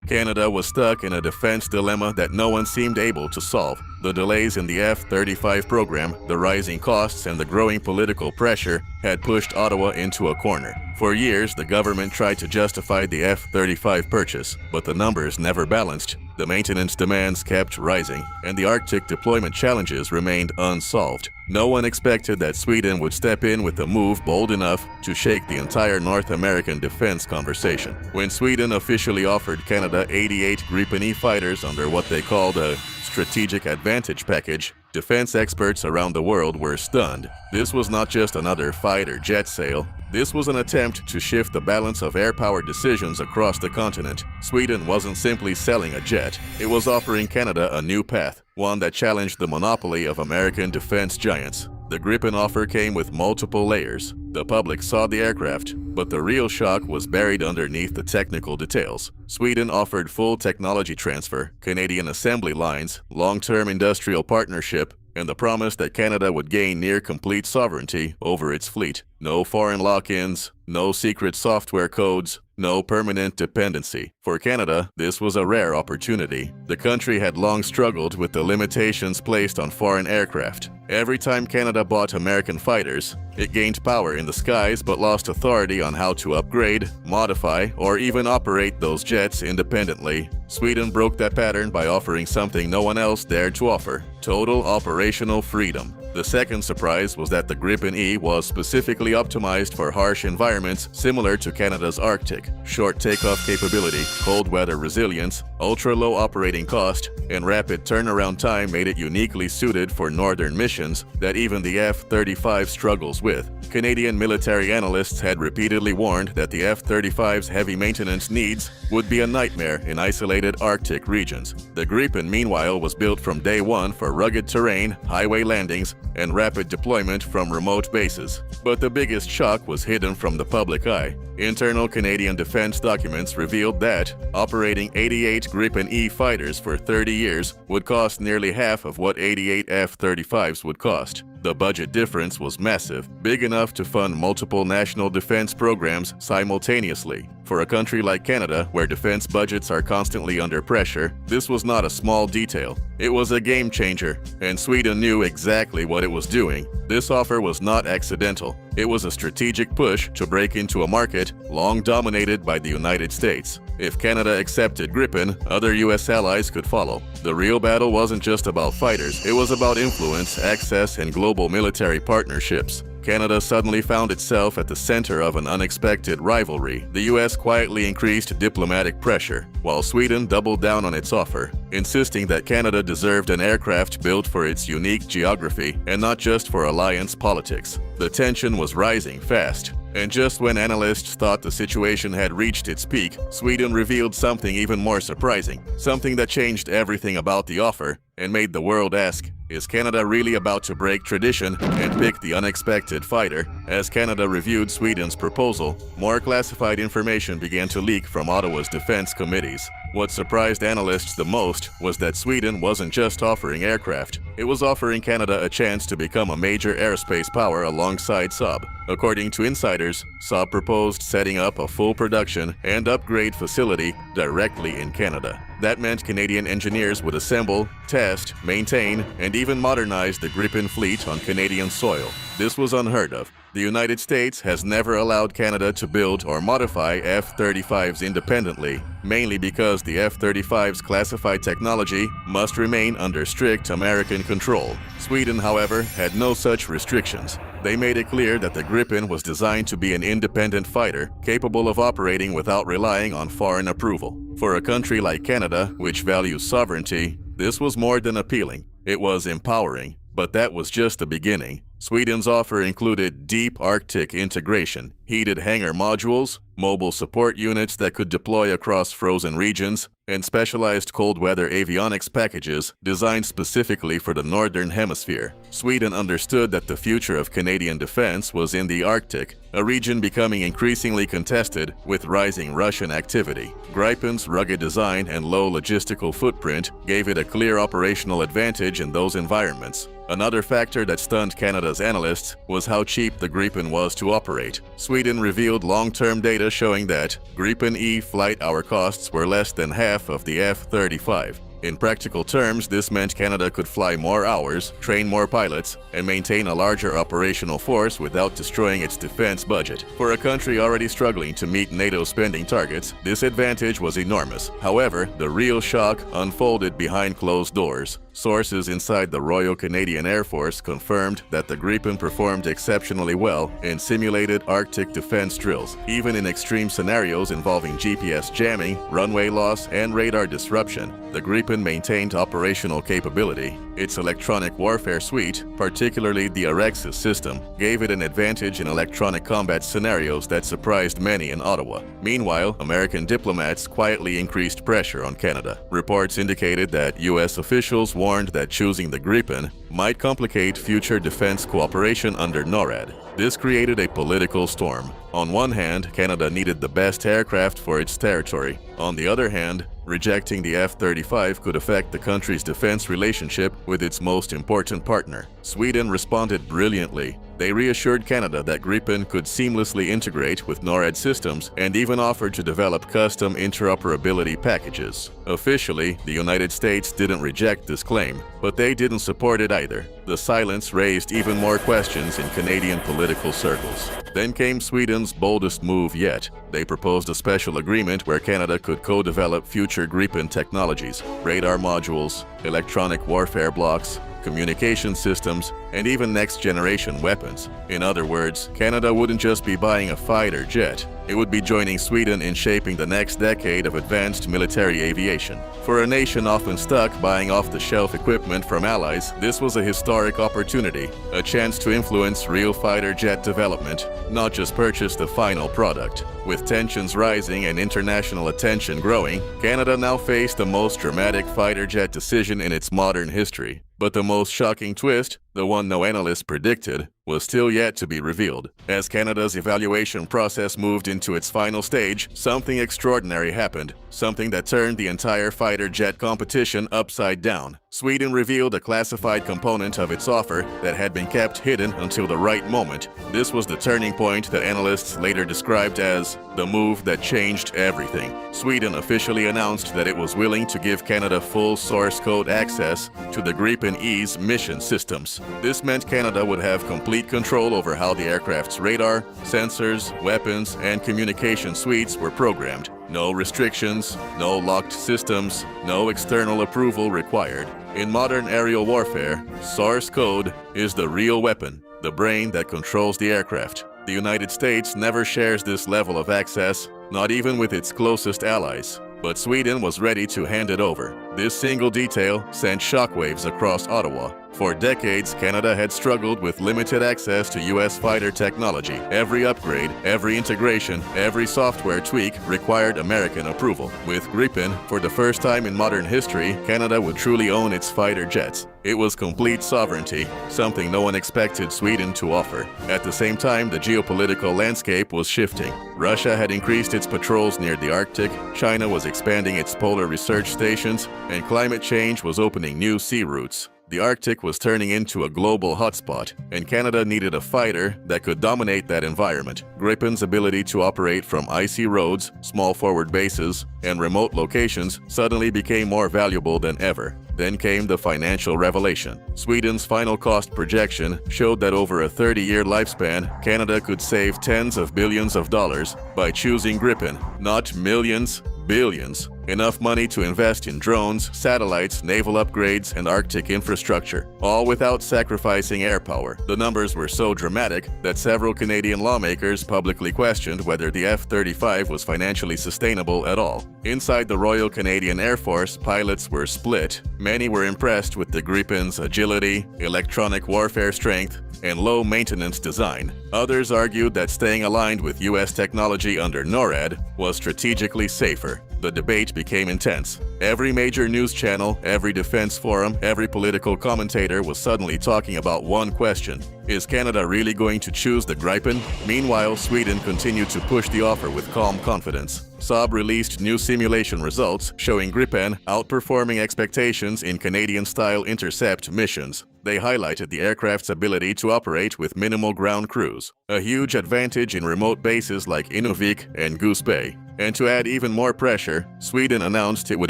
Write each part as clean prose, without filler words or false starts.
Canada was stuck in a defense dilemma that no one seemed able to solve. The delays in the F-35 program, the rising costs, and the growing political pressure had pushed Ottawa into a corner. For years, the government tried to justify the F-35 purchase, but the numbers never balanced. The maintenance demands kept rising, and the Arctic deployment challenges remained unsolved. No one expected that Sweden would step in with a move bold enough to shake the entire North American defense conversation. When Sweden officially offered Canada 88 Gripen E fighters under what they called a strategic advantage package, defense experts around the world were stunned. This was not just another fighter jet sale. This was an attempt to shift the balance of air power decisions across the continent. Sweden wasn't simply selling a jet, it was offering Canada a new path, one that challenged the monopoly of American defense giants. The Gripen offer came with multiple layers. The public saw the aircraft, but the real shock was buried underneath the technical details. Sweden offered full technology transfer, Canadian assembly lines, long-term industrial partnership, and the promise that Canada would gain near-complete sovereignty over its fleet. No foreign lock-ins, no secret software codes, no permanent dependency. For Canada, this was a rare opportunity. The country had long struggled with the limitations placed on foreign aircraft. Every time Canada bought American fighters, it gained power in the skies but lost authority on how to upgrade, modify, or even operate those jets independently. Sweden broke that pattern by offering something no one else dared to offer: total operational freedom. The second surprise was that the Gripen E was specifically optimized for harsh environments similar to Canada's Arctic. Short takeoff capability, cold weather resilience, ultra-low operating cost, and rapid turnaround time made it uniquely suited for northern missions that even the F-35 struggles with. Canadian military analysts had repeatedly warned that the F-35's heavy maintenance needs would be a nightmare in isolated Arctic regions. The Gripen, meanwhile, was built from day one for rugged terrain, highway landings, and rapid deployment from remote bases. But the biggest shock was hidden from the public eye. Internal Canadian defense documents revealed that operating 88 Gripen E fighters for 30 years would cost nearly half of what 88 F-35s would cost. The budget difference was massive, big enough to fund multiple national defense programs simultaneously. For a country like Canada, where defense budgets are constantly under pressure, this was not a small detail. It was a game changer, and Sweden knew exactly what it was doing. This offer was not accidental. It was a strategic push to break into a market long dominated by the United States. If Canada accepted Gripen, other US allies could follow. The real battle wasn't just about fighters, it was about influence, access, and global military partnerships. Canada suddenly found itself at the center of an unexpected rivalry. The US quietly increased diplomatic pressure, while Sweden doubled down on its offer, insisting that Canada deserved an aircraft built for its unique geography and not just for alliance politics. The tension was rising fast. And just when analysts thought the situation had reached its peak, Sweden revealed something even more surprising, something that changed everything about the offer and made the world ask, is Canada really about to break tradition and pick the unexpected fighter? As Canada reviewed Sweden's proposal, more classified information began to leak from Ottawa's defense committees. What surprised analysts the most was that Sweden wasn't just offering aircraft, it was offering Canada a chance to become a major aerospace power alongside Saab. According to insiders, Saab proposed setting up a full production and upgrade facility directly in Canada. That meant Canadian engineers would assemble, test, maintain, and even modernize the Gripen fleet on Canadian soil. This was unheard of. The United States has never allowed Canada to build or modify F-35s independently, mainly because the F-35's classified technology must remain under strict American control. Sweden, however, had no such restrictions. They made it clear that the Gripen was designed to be an independent fighter, capable of operating without relying on foreign approval. For a country like Canada, which values sovereignty, this was more than appealing. It was empowering. But that was just the beginning. Sweden's offer included deep Arctic integration, heated hangar modules, mobile support units that could deploy across frozen regions, and specialized cold weather avionics packages designed specifically for the Northern Hemisphere. Sweden understood that the future of Canadian defense was in the Arctic, a region becoming increasingly contested with rising Russian activity. Gripen's rugged design and low logistical footprint gave it a clear operational advantage in those environments. Another factor that stunned Canada's analysts was how cheap the Gripen was to operate. Sweden Sweden revealed long-term data showing that Gripen E flight hour costs were less than half of the F-35. In practical terms, this meant Canada could fly more hours, train more pilots, and maintain a larger operational force without destroying its defense budget. For a country already struggling to meet NATO spending targets, this advantage was enormous. However, the real shock unfolded behind closed doors. Sources inside the Royal Canadian Air Force confirmed that the Gripen performed exceptionally well in simulated Arctic defense drills, even in extreme scenarios involving GPS jamming, runway loss, and radar disruption. The Gripen maintained operational capability. Its electronic warfare suite, particularly the Arexis system, gave it an advantage in electronic combat scenarios that surprised many in Ottawa. Meanwhile, American diplomats quietly increased pressure on Canada. Reports indicated that U.S. officials warned that choosing the Gripen might complicate future defense cooperation under NORAD. This created a political storm. On one hand, Canada needed the best aircraft for its territory. On the other hand, rejecting the F-35 could affect the country's defense relationship with its most important partner. Sweden responded brilliantly. They reassured Canada that Gripen could seamlessly integrate with NORAD systems and even offered to develop custom interoperability packages. Officially, the United States didn't reject this claim, but they didn't support it either. The silence raised even more questions in Canadian political circles. Then came Sweden's boldest move yet. They proposed a special agreement where Canada could co-develop future Gripen technologies, radar modules, electronic warfare blocks, communication systems, and even next-generation weapons. In other words, Canada wouldn't just be buying a fighter jet, it would be joining Sweden in shaping the next decade of advanced military aviation. For a nation often stuck buying off-the-shelf equipment from allies, this was a historic opportunity, a chance to influence real fighter jet development, not just purchase the final product. With tensions rising and international attention growing, Canada now faced the most dramatic fighter jet decision in its modern history. But the most shocking twist, the one no analyst predicted, was still yet to be revealed. As Canada's evaluation process moved into its final stage, something extraordinary happened, something that turned the entire fighter jet competition upside down. Sweden revealed a classified component of its offer that had been kept hidden until the right moment. This was the turning point that analysts later described as the move that changed everything. Sweden officially announced that it was willing to give Canada full source code access to the Gripen E's mission systems. This meant Canada would have complete control over how the aircraft's radar, sensors, weapons, and communication suites were programmed. No restrictions, no locked systems, no external approval required. In modern aerial warfare, source code is the real weapon, the brain that controls the aircraft. The United States never shares this level of access, not even with its closest allies. But Sweden was ready to hand it over. This single detail sent shockwaves across Ottawa. For decades, Canada had struggled with limited access to U.S. fighter technology. Every upgrade, every integration, every software tweak required American approval. With Gripen, for the first time in modern history, Canada would truly own its fighter jets. It was complete sovereignty, something no one expected Sweden to offer. At the same time, the geopolitical landscape was shifting. Russia had increased its patrols near the Arctic, China was expanding its polar research stations, and climate change was opening new sea routes. The Arctic was turning into a global hotspot, and Canada needed a fighter that could dominate that environment. Gripen's ability to operate from icy roads, small forward bases, and remote locations suddenly became more valuable than ever. Then came the financial revelation. Sweden's final cost projection showed that over a 30-year lifespan, Canada could save tens of billions of dollars by choosing Gripen, not millions, billions. Enough money to invest in drones, satellites, naval upgrades, and Arctic infrastructure, all without sacrificing air power. The numbers were so dramatic that several Canadian lawmakers publicly questioned whether the F-35 was financially sustainable at all. Inside the Royal Canadian Air Force, pilots were split. Many were impressed with the Gripen's agility, electronic warfare strength, and low-maintenance design. Others argued that staying aligned with U.S. technology under NORAD was strategically safer. The debate became intense. Every major news channel, every defense forum, every political commentator was suddenly talking about one question: is Canada really going to choose the Gripen? Meanwhile, Sweden continued to push the offer with calm confidence. Saab released new simulation results showing Gripen outperforming expectations in Canadian-style intercept missions. They highlighted the aircraft's ability to operate with minimal ground crews, a huge advantage in remote bases like Inuvik and Goose Bay. And to add even more pressure, Sweden announced it would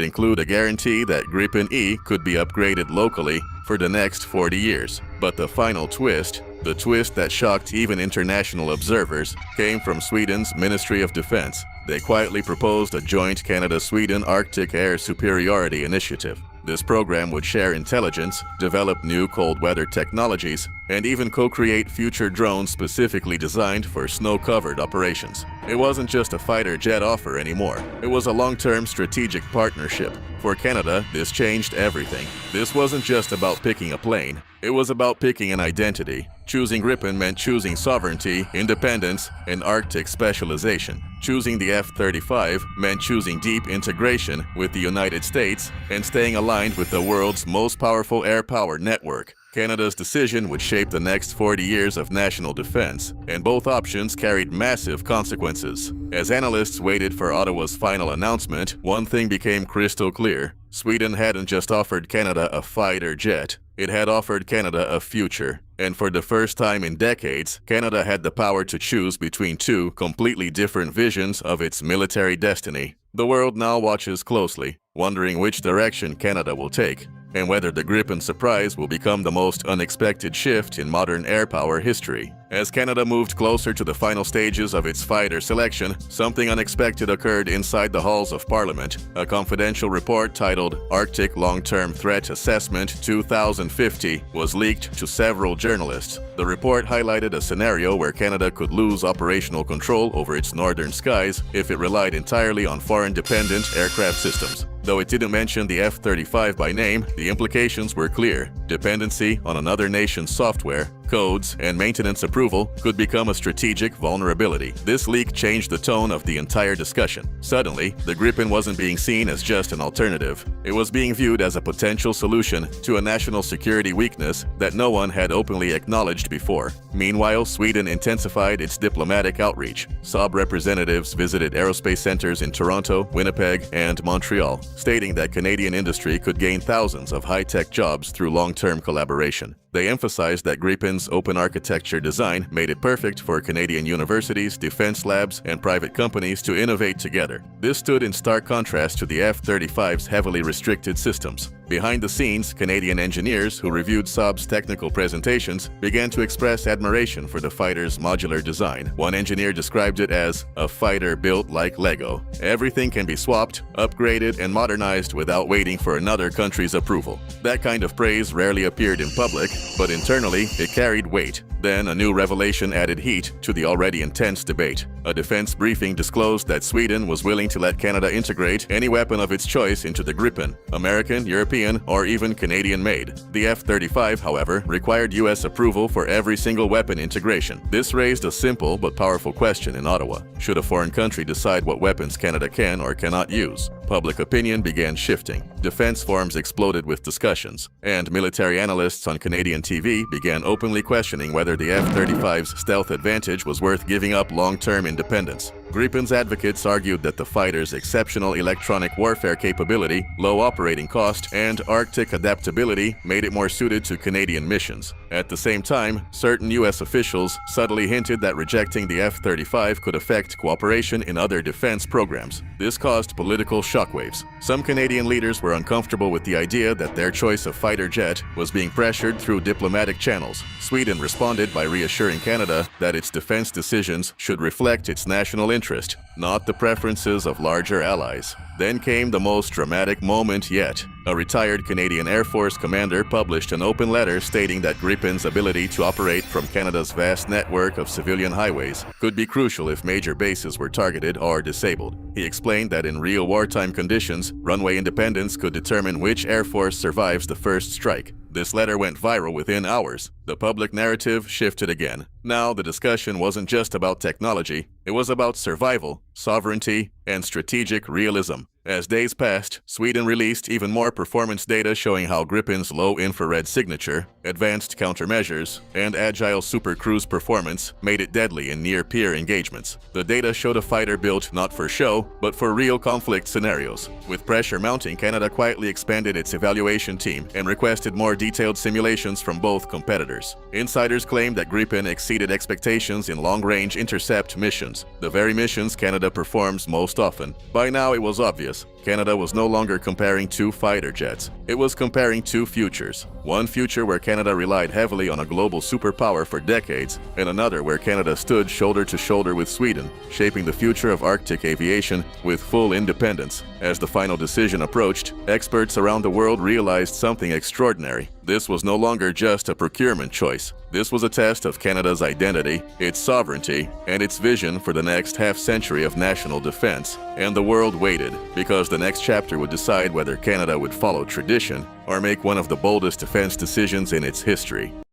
include a guarantee that Gripen E could be upgraded locally for the next 40 years. But the final twist, the twist that shocked even international observers, came from Sweden's Ministry of Defense. They quietly proposed a joint Canada-Sweden Arctic Air Superiority Initiative. This program would share intelligence, develop new cold weather technologies, and even co-create future drones specifically designed for snow-covered operations. It wasn't just a fighter jet offer anymore. It was a long-term strategic partnership. For Canada, this changed everything. This wasn't just about picking a plane. It was about picking an identity. Choosing Gripen meant choosing sovereignty, independence, and Arctic specialization. Choosing the F-35 meant choosing deep integration with the United States and staying aligned with the world's most powerful air power network. Canada's decision would shape the next 40 years of national defense, and both options carried massive consequences. As analysts waited for Ottawa's final announcement, one thing became crystal clear. Sweden hadn't just offered Canada a fighter jet, it had offered Canada a future. And for the first time in decades, Canada had the power to choose between two completely different visions of its military destiny. The world now watches closely, wondering which direction Canada will take, and whether the Gripen surprise will become the most unexpected shift in modern air power history. As Canada moved closer to the final stages of its fighter selection, something unexpected occurred inside the halls of Parliament. A confidential report titled Arctic Long-Term Threat Assessment 2050 was leaked to several journalists. The report highlighted a scenario where Canada could lose operational control over its northern skies if it relied entirely on foreign-dependent aircraft systems. Though it didn't mention the F-35 by name, the implications were clear. Dependency on another nation's software, codes, and maintenance approval could become a strategic vulnerability. This leak changed the tone of the entire discussion. Suddenly, the Gripen wasn't being seen as just an alternative. It was being viewed as a potential solution to a national security weakness that no one had openly acknowledged before. Meanwhile, Sweden intensified its diplomatic outreach. Saab representatives visited aerospace centers in Toronto, Winnipeg, and Montreal, stating that Canadian industry could gain thousands of high-tech jobs through long-term collaboration. They emphasized that Gripen's open architecture design made it perfect for Canadian universities, defense labs, and private companies to innovate together. This stood in stark contrast to the F-35's heavily restricted systems. Behind the scenes, Canadian engineers who reviewed Saab's technical presentations began to express admiration for the fighter's modular design. One engineer described it as a fighter built like Lego. Everything can be swapped, upgraded, and modernized without waiting for another country's approval. That kind of praise rarely appeared in public, but internally it carried weight. Then a new revelation added heat to the already intense debate. A defense briefing disclosed that Sweden was willing to let Canada integrate any weapon of its choice into the Gripen, American, European, or even Canadian-made. The F-35, however, required U.S. approval for every single weapon integration. This raised a simple but powerful question in Ottawa. Should a foreign country decide what weapons Canada can or cannot use? Public opinion began shifting. Defense forums exploded with discussions, and military analysts on Canadian TV began openly questioning whether the F-35's stealth advantage was worth giving up long-term independence. Gripen's advocates argued that the fighter's exceptional electronic warfare capability, low operating cost, and Arctic adaptability made it more suited to Canadian missions. At the same time, certain U.S. officials subtly hinted that rejecting the F-35 could affect cooperation in other defense programs. This caused political shockwaves. Some Canadian leaders were uncomfortable with the idea that their choice of fighter jet was being pressured through diplomatic channels. Sweden responded by reassuring Canada that its defense decisions should reflect its national interest, not the preferences of larger allies. Then came the most dramatic moment yet. A retired Canadian Air Force commander published an open letter stating that Gripen's ability to operate from Canada's vast network of civilian highways could be crucial if major bases were targeted or disabled. He explained that in real wartime conditions, runway independence could determine which Air Force survives the first strike. This letter went viral within hours. The public narrative shifted again. Now the discussion wasn't just about technology, it was about survival, sovereignty, and strategic realism. As days passed, Sweden released even more performance data showing how Gripen's low infrared signature, advanced countermeasures, and agile supercruise performance made it deadly in near-peer engagements. The data showed a fighter built not for show, but for real conflict scenarios. With pressure mounting, Canada quietly expanded its evaluation team and requested more detailed simulations from both competitors. Insiders claimed that Gripen exceeded expectations in long-range intercept missions, the very missions Canada performs most often. By now it was obvious. Canada was no longer comparing two fighter jets. It was comparing two futures. One future where Canada relied heavily on a global superpower for decades, and another where Canada stood shoulder to shoulder with Sweden, shaping the future of Arctic aviation with full independence. As the final decision approached, experts around the world realized something extraordinary. This was no longer just a procurement choice. This was a test of Canada's identity, its sovereignty, and its vision for the next half-century of national defense. And the world waited, because the next chapter would decide whether Canada would follow tradition or make one of the boldest defense decisions in its history.